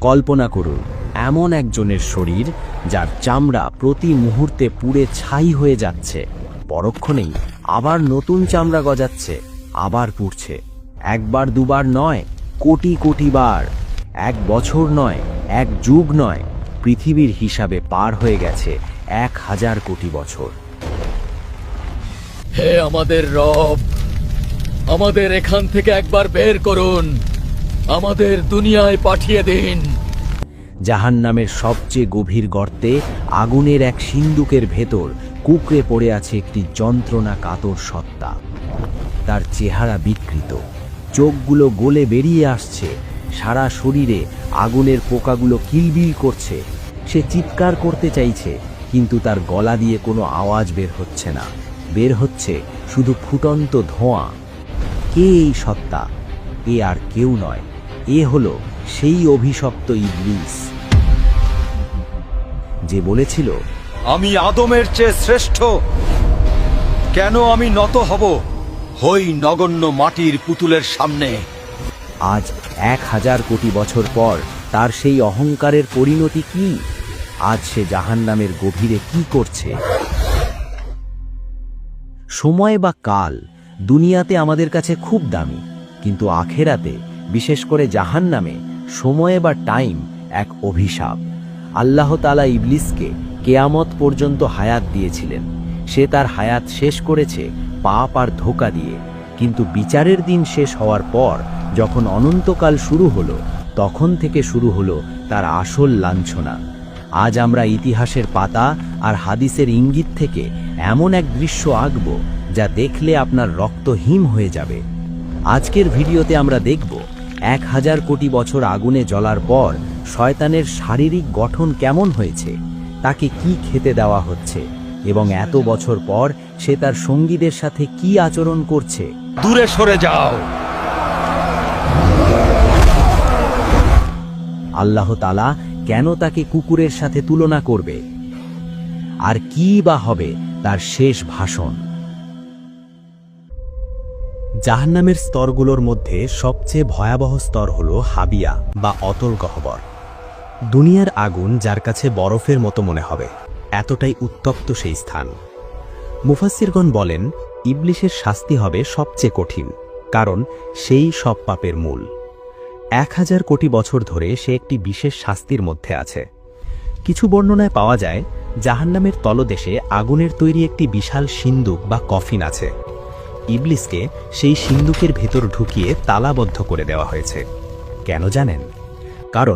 কল্পনা করুন এমন একজনের শরীর যার চামড়া প্রতি মুহূর্তে পুড়ে ছাই হয়ে যাচ্ছে, পরক্ষণেই আবার নতুন চামড়া গজাচ্ছে, আবার পুড়ছে। একবার দুবার নয়, কোটি কোটি বার। 1 বছর নয়, 1 যুগ নয়, পৃথিবীর হিসাবে পার হয়ে গেছে 1000 কোটি বছর। হে আমাদের রব, আমাদের এখান থেকে একবার বের করুন, আমাদের দুনিয়ায় পাঠিয়ে দিন। জাহান্নামের সবচেয়ে গভীর গর্তে আগুনের এক সিন্দুকের ভেতর কুঁকড়ে পড়ে আছে একটি যন্ত্রণা কাতর সত্তা। তার চেহারা বিকৃত, চোখগুলো গলে বেরিয়ে আসছে, সারা শরীরে আগুনের পোকাগুলো কিলবিল করছে। সে চিৎকার করতে চাইছে, কিন্তু তার গলা দিয়ে কোনো আওয়াজ বের হচ্ছে না, বের হচ্ছে শুধু ফুটন্ত ধোঁয়া। কে এই সত্তা? এ আর কেউ নয়, এ হলো সেই অভিশপ্ত ইবলিস যে বলেছিল, আমি আদমের চেয়ে শ্রেষ্ঠ। কেন আমি নত হব হই নগণ্য মাটির পুতুলের সামনে? আজ 1000 কোটি বছর পর তার সেই অহংকারের পরিণতি কি? আজ সে জাহান্নামের গভীরে কি করছে? সময় বা কাল দুনিয়াতে আমাদের কাছে খুব দামি, কিন্তু আখেরাতে, বিশেষ করে জাহান্নামে, সময় বা টাইম এক অভিশাপ। আল্লাহ তাআলা ইবলিসকে কেয়ামত পর্যন্ত হায়াত দিয়েছিলেন। সে তার হায়াত শেষ করেছে পাপ আর ধোঁকা দিয়ে, কিন্তু বিচারের দিন শেষ হওয়ার পর যখন অনন্তকাল শুরু হলো, তখন থেকে শুরু হলো তার আসল লাঞ্ছনা। আজ আমরা ইতিহাসের পাতা আর হাদিসের ইঙ্গিত থেকে এমন এক দৃশ্য আঁকব যা দেখলে আপনার রক্ত হিম হয়ে যাবে। আজকের ভিডিওতে আমরা দেখব 1000 কোটি বছর আগুনে জ্বলার পর শয়তানের শারীরিক গঠন কেমন হয়েছে, তাকে কি খেতে দেওয়া হচ্ছে, এবং এত বছর পর সে তার সঙ্গীদের সাথে কি আচরণ করছে। দূরে সরে যাও। আল্লাহ তাআলা কেন তাকে কুকুরের সাথে তুলনা করবে? আর কি বা হবে তার শেষ ভাষণ? জাহান্নামের স্তরগুলোর মধ্যে সবচেয়ে ভয়াবহ স্তর হল হাবিয়া বা অতল গহ্বর। দুনিয়ার আগুন যার কাছে বরফের মতো মনে হবে, এতটাই উত্তপ্ত সেই স্থান। মুফাসসিরগণ বলেন, ইবলিসের শাস্তি হবে সবচেয়ে কঠিন, কারণ সেই সব পাপের মূল। 1000 কোটি বছর ধরে সে একটি বিশেষ শাস্তির মধ্যে আছে। কিছু বর্ণনায় পাওয়া যায় জাহান্নামের তলদেশে আগুনের তৈরি একটি বিশাল সিন্দুক বা কফিন আছে। ইবলিসকে সেই সিন্দুকের ভেতর ঢুকিয়ে তালাবদ্ধ করে দেওয়া হয়েছে। কেন জানেন? কারণ